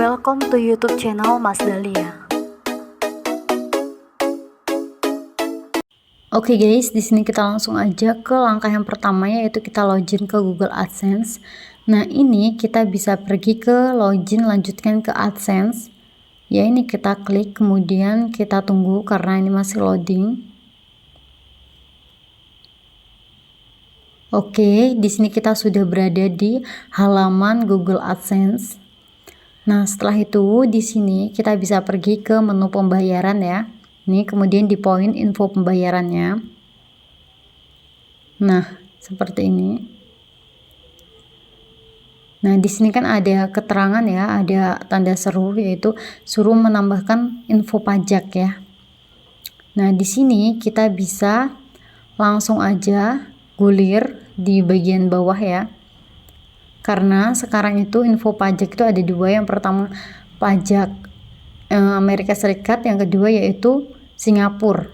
Welcome to YouTube channel Mas Dahlia. Oke guys, di sini kita langsung aja ke langkah yang pertama, yaitu kita login ke Google AdSense. Nah, ini kita bisa pergi ke login, lanjutkan ke AdSense. Ya, ini kita klik, kemudian kita tunggu karena ini masih loading. Oke, di sini kita sudah berada di halaman Google AdSense. Nah, setelah itu di sini kita bisa pergi ke menu pembayaran ya. Ini kemudian di poin info pembayarannya. Nah, seperti ini. Nah, di sini kan ada keterangan ya, ada tanda seru, yaitu suruh menambahkan info pajak ya. Nah, di sini kita bisa langsung aja gulir di bagian bawah ya. Karena sekarang itu info pajak itu ada dua. Yang pertama pajak Amerika Serikat, yang kedua yaitu Singapura.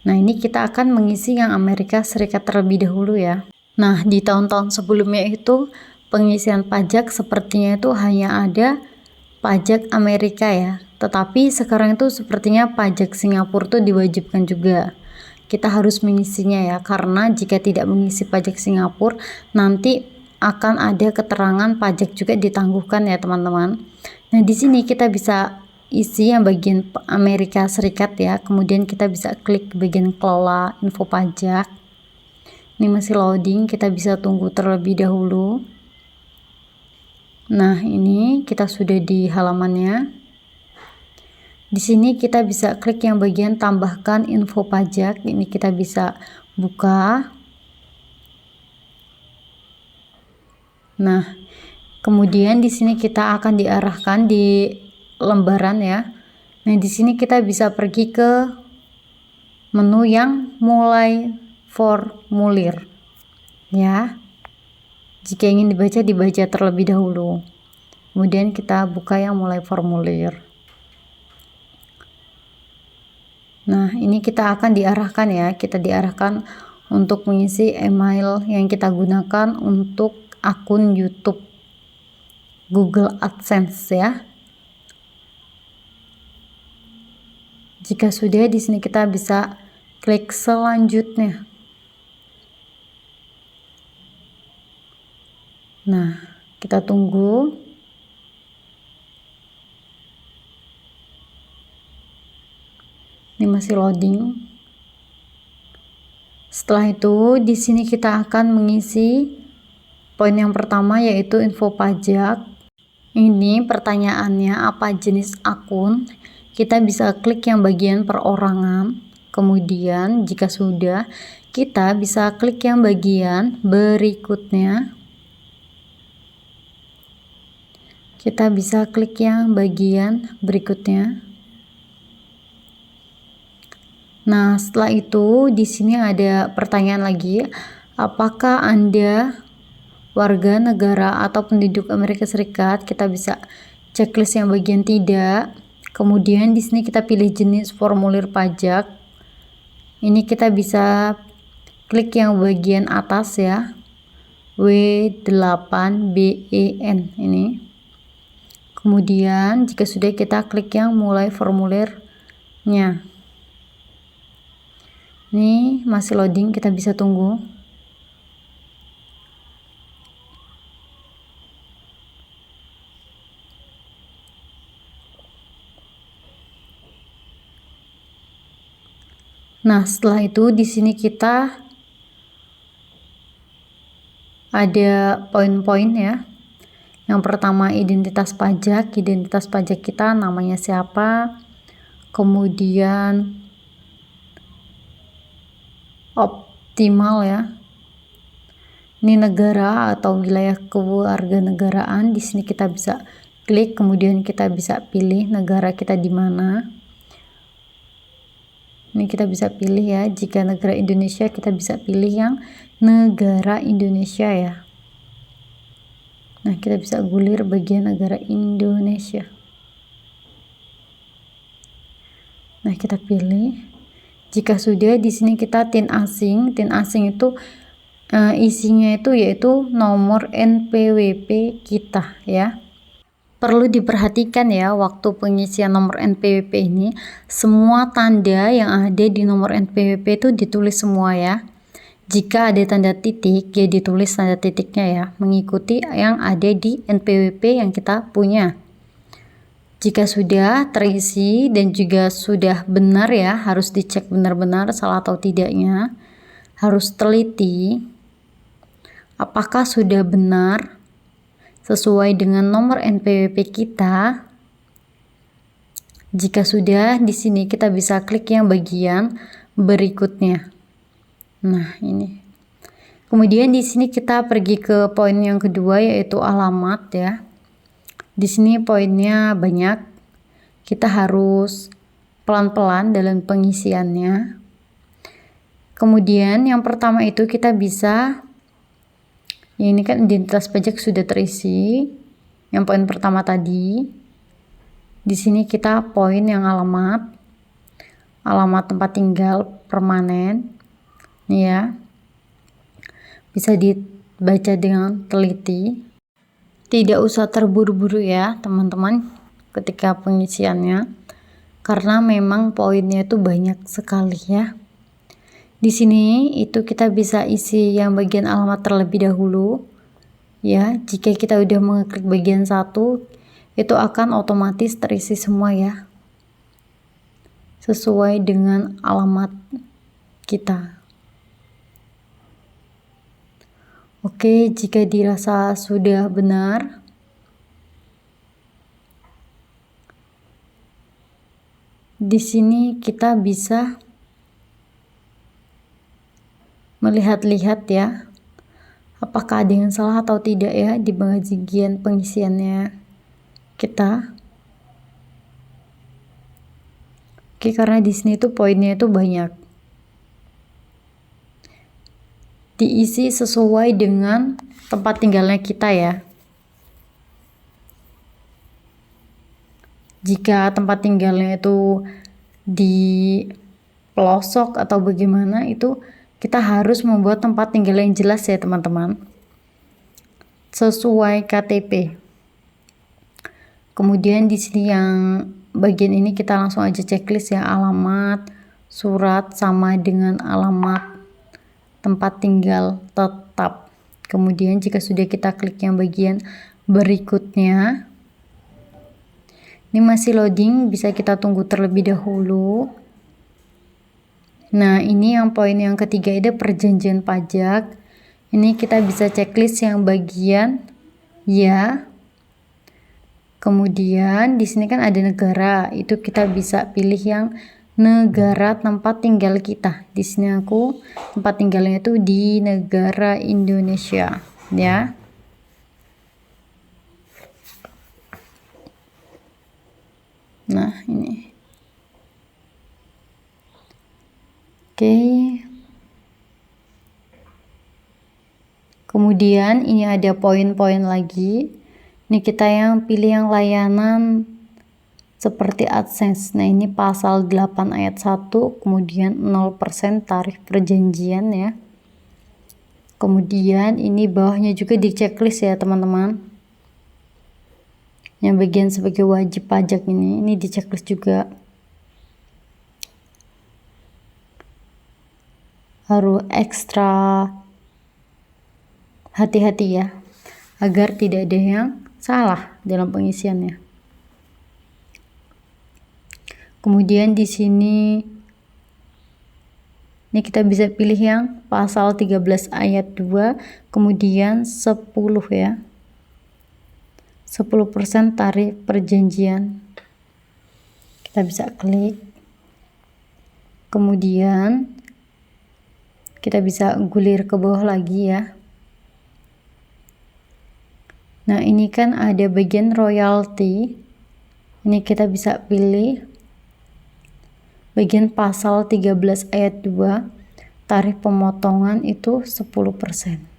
Nah, ini kita akan mengisi yang Amerika Serikat terlebih dahulu ya. Nah, di tahun-tahun sebelumnya itu pengisian pajak sepertinya itu hanya ada pajak Amerika ya. Tetapi sekarang itu sepertinya pajak Singapura itu diwajibkan juga. Kita harus mengisinya ya, karena jika tidak mengisi pajak Singapura nanti akan ada keterangan pajak juga ditangguhkan ya teman-teman. Nah, di sini kita bisa isi yang bagian Amerika Serikat ya, kemudian kita bisa klik bagian kelola info pajak. Ini masih loading, kita bisa tunggu terlebih dahulu. Nah, ini kita sudah di halamannya. Di sini kita bisa klik yang bagian tambahkan info pajak. Ini kita bisa buka. Nah, kemudian di sini kita akan diarahkan di lembaran ya. Nah, di sini kita bisa pergi ke menu yang mulai formulir ya. Jika ingin dibaca terlebih dahulu. Kemudian kita buka yang mulai formulir. Nah, ini kita akan diarahkan ya. Kita diarahkan untuk mengisi email yang kita gunakan untuk akun YouTube Google AdSense ya. Jika sudah, di sini kita bisa klik selanjutnya. Nah, kita tunggu. Ini masih loading. Setelah itu di sini kita akan mengisi poin yang pertama, yaitu info pajak. Ini pertanyaannya apa jenis akun. Kita bisa klik yang bagian perorangan. Kemudian jika sudah, kita bisa klik yang bagian berikutnya. Kita bisa klik yang bagian berikutnya. Nah, setelah itu di sini ada pertanyaan lagi, apakah Anda warga negara atau penduduk Amerika Serikat? Kita bisa checklist yang bagian tidak. Kemudian di sini kita pilih jenis formulir pajak. Ini kita bisa klik yang bagian atas ya, W8BEN ini. Kemudian jika sudah, kita klik yang mulai formulirnya. Ini masih loading, kita bisa tunggu. Nah, setelah itu di sini kita ada poin-poin ya. Yang pertama identitas pajak. Identitas pajak kita namanya siapa. Kemudian optimal ya. Ini negara atau wilayah kewarganegaraan. Di sini kita bisa klik, kemudian kita bisa pilih negara kita di mana. Ini kita bisa pilih ya. Jika negara Indonesia, kita bisa pilih yang negara Indonesia ya. Nah, kita bisa gulir bagian negara Indonesia. Nah, kita pilih. Jika sudah, di sini kita TIN asing. TIN asing itu isinya itu yaitu nomor NPWP kita ya. perlu diperhatikan ya, waktu pengisian nomor NPWP ini, semua tanda yang ada di nomor NPWP itu ditulis semua ya. Jika ada tanda titik, ya ditulis tanda titiknya ya, mengikuti yang ada di NPWP yang kita punya. Jika sudah terisi dan juga sudah benar ya, harus dicek benar-benar salah atau tidaknya. Harus teliti apakah sudah benar sesuai dengan nomor NPWP kita. Jika sudah, di sini kita bisa klik yang bagian berikutnya. Nah, ini. Kemudian di sini kita pergi ke poin yang kedua, yaitu alamat ya. Di sini poinnya banyak. Kita harus pelan-pelan dalam pengisiannya. Kemudian yang pertama itu kita bisa, ya ini kan identitas pajak sudah terisi. Yang poin pertama tadi. Di sini kita poin yang alamat tempat tinggal permanen. Nih ya. Bisa dibaca dengan teliti. Tidak usah terburu-buru ya teman-teman ketika pengisiannya, karena memang poinnya itu banyak sekali ya. Di sini itu kita bisa isi yang bagian alamat terlebih dahulu ya. Jika kita udah mengeklik bagian 1, itu akan otomatis terisi semua ya, sesuai dengan alamat kita. Oke, jika dirasa sudah benar, di sini kita bisa melihat-lihat ya, apakah ada yang salah atau tidak ya di bagian pengisiannya kita. Oke, karena di sini tuh poinnya itu banyak. Diisi sesuai dengan tempat tinggalnya kita ya. Jika tempat tinggalnya itu di pelosok atau bagaimana, itu kita harus membuat tempat tinggal yang jelas ya teman-teman, sesuai KTP. Kemudian di sini yang bagian ini kita langsung aja checklist ya, alamat surat sama dengan alamat tempat tinggal tetap. Kemudian jika sudah kita klik yang bagian berikutnya, ini masih loading, bisa kita tunggu terlebih dahulu. Nah, ini yang poin yang ketiga, ada perjanjian pajak. Ini kita bisa checklist yang bagian ya. Kemudian di sini kan ada negara, itu kita bisa pilih yang negara tempat tinggal kita. Di sini aku tempat tinggalnya itu di negara Indonesia ya. Nah, ini. Oke. Kemudian ini ada poin-poin lagi. Ini kita yang pilih yang layanan seperti AdSense. Nah, ini pasal 8 ayat 1, kemudian 0% tarif perjanjian ya. Kemudian ini bawahnya juga di checklist ya teman-teman. Yang bagian sebagai wajib pajak ini di checklist juga. Harus ekstra hati-hati ya, agar tidak ada yang salah dalam pengisiannya. Kemudian di sini ini kita bisa pilih yang pasal 13 ayat 2, kemudian 10 ya. 10% tarif perjanjian. Kita bisa klik. Kemudian kita bisa gulir ke bawah lagi ya. Nah, ini kan ada bagian royalti. Ini kita bisa pilih bagian pasal 13 ayat 2, tarif pemotongan itu 10%.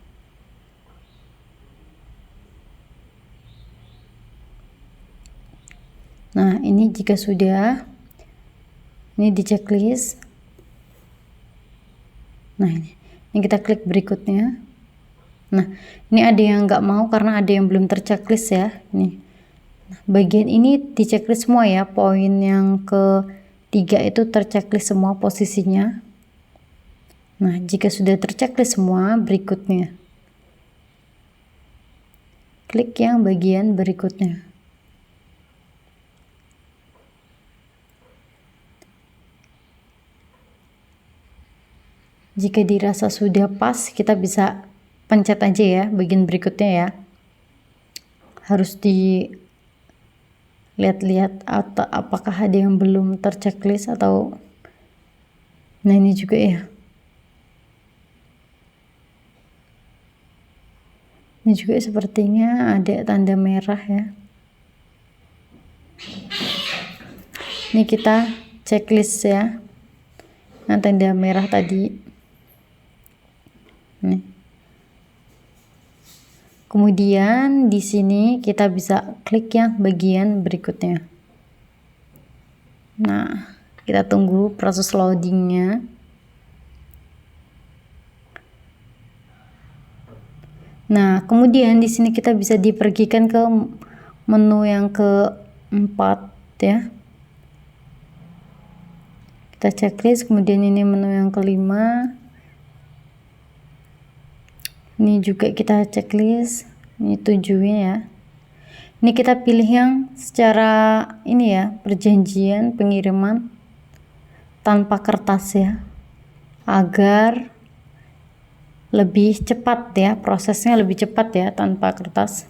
Nah, ini jika sudah, ini di checklist. Nah, ini kita klik berikutnya. Nah, ini ada yang nggak mau karena ada yang belum terchecklist ya. Ini. Bagian ini diceklis semua ya, poin yang ketiga itu terchecklist semua posisinya. Nah, jika sudah terchecklist semua, berikutnya klik yang bagian berikutnya. Jika dirasa sudah pas, kita bisa pencet aja ya bagian berikutnya ya. Harus dilihat-lihat atau apakah ada yang belum terchecklist atau nah ini juga ya. Ini juga sepertinya ada tanda merah ya. Ini kita checklist ya. Nah, tanda merah tadi. Nih. Kemudian di sini kita bisa klik yang bagian berikutnya. Nah, kita tunggu proses loadingnya. Nah, kemudian di sini kita bisa dipergikan ke menu yang keempat ya. Kita checklist, kemudian ini menu yang kelima. Ini juga kita checklist, ini 7 ya. Ini kita pilih yang secara ini ya, perjanjian pengiriman tanpa kertas ya, agar lebih cepat ya, prosesnya lebih cepat ya tanpa kertas.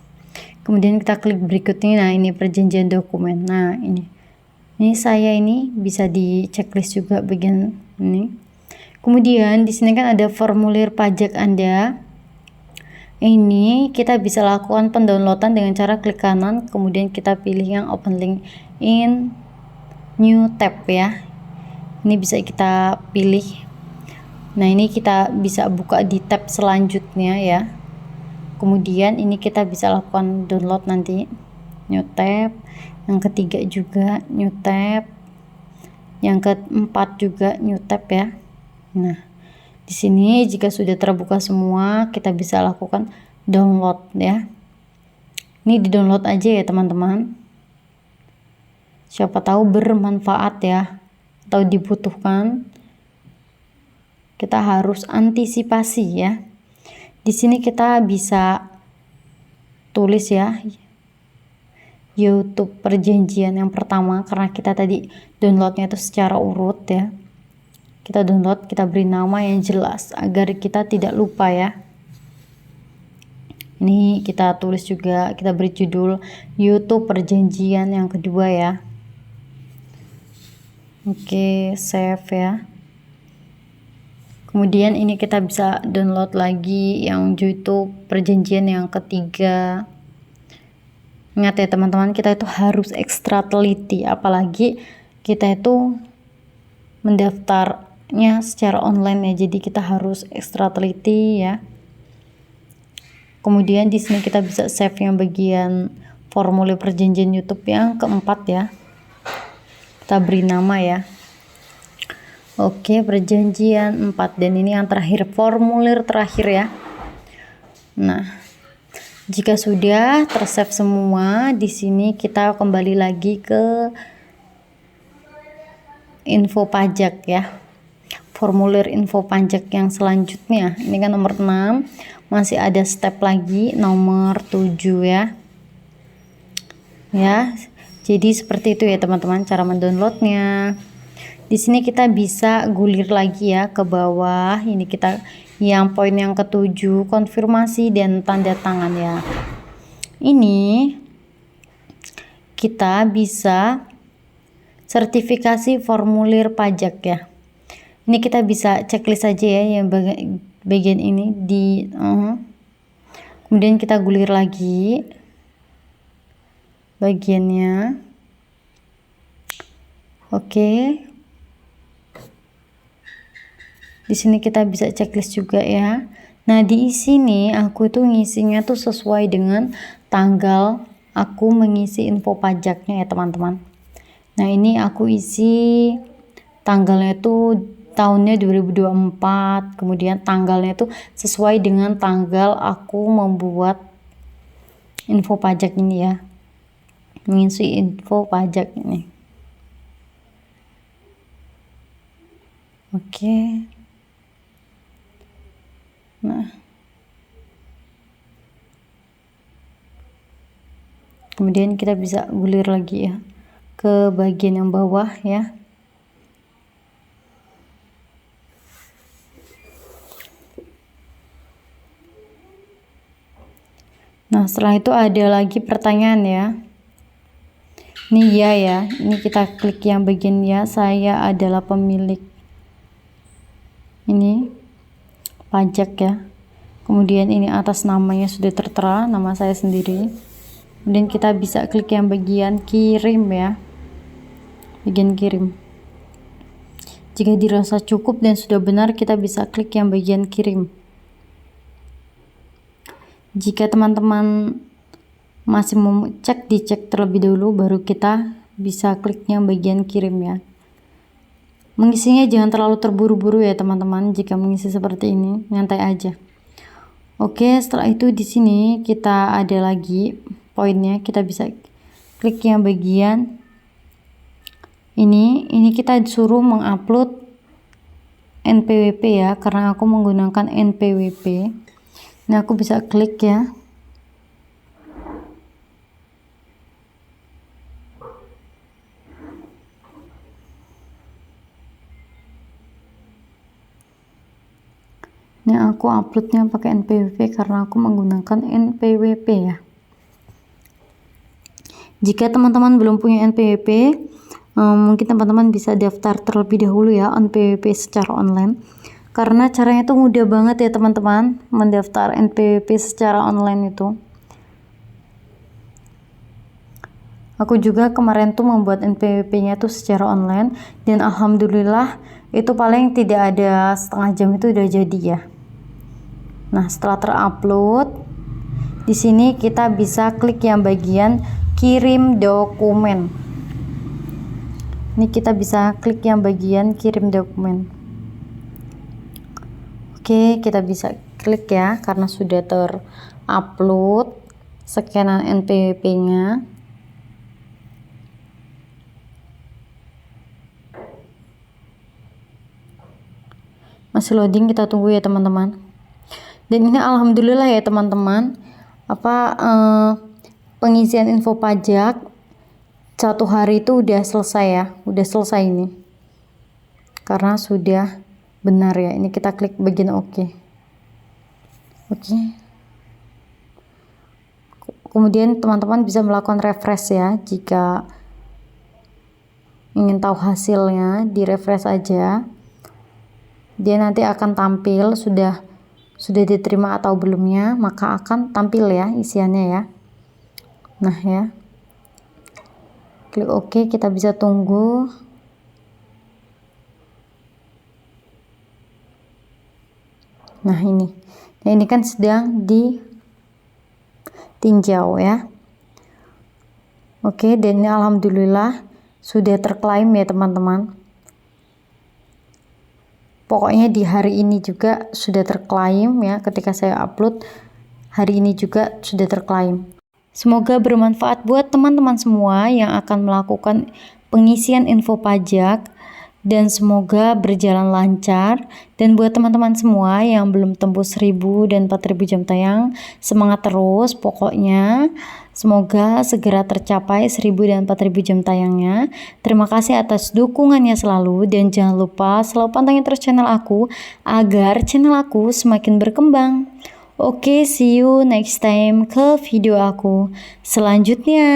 Kemudian kita klik berikutnya. Nah, ini perjanjian dokumen. Nah, ini saya ini bisa di checklist juga bagian ini. Kemudian di sini kan ada formulir pajak Anda. Ini kita bisa lakukan pendownloadan dengan cara klik kanan, kemudian kita pilih yang open link in new tab ya. Ini bisa kita pilih. Nah, ini kita bisa buka di tab selanjutnya ya. Kemudian ini kita bisa lakukan download nanti. New tab. Yang ketiga juga new tab. Yang keempat juga new tab ya. Nah, di sini jika sudah terbuka semua, kita bisa lakukan download ya. Ini di-download aja ya, teman-teman. Siapa tahu bermanfaat ya atau dibutuhkan. Kita harus antisipasi ya. Di sini kita bisa tulis ya, YouTube perjanjian yang pertama, karena kita tadi downloadnya itu secara urut ya. Kita download, kita beri nama yang jelas agar kita tidak lupa ya. Ini kita tulis juga, kita beri judul YouTube perjanjian yang kedua ya. Oke, save ya. Kemudian ini kita bisa download lagi yang YouTube perjanjian yang ketiga. Ingat ya teman-teman, kita itu harus ekstra teliti, apalagi kita itu mendaftarnya secara online ya, jadi kita harus ekstra teliti ya. Kemudian di sini kita bisa save yang bagian formulir perjanjian YouTube yang keempat ya. Kita beri nama ya. Oke, perjanjian 4, dan ini yang terakhir, formulir terakhir ya. Nah, jika sudah tersave semua, di sini kita kembali lagi ke info pajak ya. Formulir info pajak yang selanjutnya. Ini kan nomor 6, masih ada step lagi nomor 7 ya. Ya. Jadi seperti itu ya teman-teman cara mendownloadnya. Di sini kita bisa gulir lagi ya ke bawah. Ini kita yang poin yang ke-7, konfirmasi dan tanda tangan ya. Ini kita bisa sertifikasi formulir pajak ya. Ini kita bisa checklist aja ya yang bagian ini di kemudian kita gulir lagi bagiannya. Oke. Di sini kita bisa checklist juga ya. Nah, di sini aku itu ngisinya tuh sesuai dengan tanggal aku mengisi info pajaknya ya, teman-teman. Nah, ini aku isi tanggalnya itu tahunnya 2024, kemudian tanggalnya itu sesuai dengan tanggal aku membuat info pajak ini ya. mengisi info pajak ini. Oke. Nah, kemudian kita bisa gulir lagi ya ke bagian yang bawah ya. Nah, setelah itu ada lagi pertanyaan ya. Ini ya, ini kita klik yang bagian ya, saya adalah pemilik ini pajak ya. Kemudian ini atas namanya sudah tertera, nama saya sendiri. Kemudian kita bisa klik yang bagian kirim ya, bagian kirim. Jika dirasa cukup dan sudah benar, kita bisa klik yang bagian kirim. Jika teman-teman masih mau cek, dicek terlebih dahulu baru kita bisa klik yang bagian kirim ya. Mengisinya jangan terlalu terburu-buru ya teman-teman. Jika mengisi seperti ini, nyantai aja. Oke, setelah itu di sini kita ada lagi poinnya, kita bisa klik yang bagian ini kita disuruh mengupload NPWP ya, karena aku menggunakan NPWP. Nah, aku bisa klik ya. Ini aku uploadnya pakai NPWP karena aku menggunakan NPWP ya. Jika teman-teman belum punya NPWP, mungkin teman-teman bisa daftar terlebih dahulu ya NPWP secara online. Karena caranya itu mudah banget ya teman-teman, mendaftar NPWP secara online itu. Aku juga kemarin tuh membuat NPWP-nya tuh secara online dan alhamdulillah itu paling tidak ada setengah jam itu udah jadi ya. Nah, setelah terupload, di sini kita bisa klik yang bagian kirim dokumen. Ini kita bisa klik yang bagian kirim dokumen. Oke, kita bisa klik ya karena sudah terupload scanan NPWP-nya. Masih loading, kita tunggu ya teman-teman. Dan ini alhamdulillah ya teman-teman, pengisian info pajak 1 hari itu udah selesai ya, udah selesai ini karena sudah benar ya. Ini kita klik bagian oke. Kemudian teman-teman bisa melakukan refresh ya. Jika ingin tahu hasilnya, di refresh aja, dia nanti akan tampil sudah diterima atau belumnya, maka akan tampil ya isiannya ya. Nah ya, klik oke, kita bisa tunggu. Nah ini kan sedang ditinjau ya. Oke, dan ini alhamdulillah sudah terklaim ya teman-teman. Pokoknya di hari ini juga sudah terklaim ya, ketika saya upload hari ini juga sudah terklaim. Semoga bermanfaat buat teman-teman semua yang akan melakukan pengisian info pajak, dan semoga berjalan lancar. Dan buat teman-teman semua yang belum tembus 1000 dan 4000 jam tayang, semangat terus pokoknya. Semoga segera tercapai 1000 dan 4000 jam tayangnya. Terima kasih atas dukungannya selalu, dan jangan lupa selalu pantengin terus channel aku agar channel aku semakin berkembang. Oke, see you next time ke video aku selanjutnya.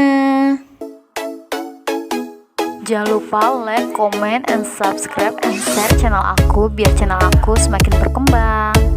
Jangan lupa like, comment, and subscribe, and share channel aku biar channel aku semakin berkembang.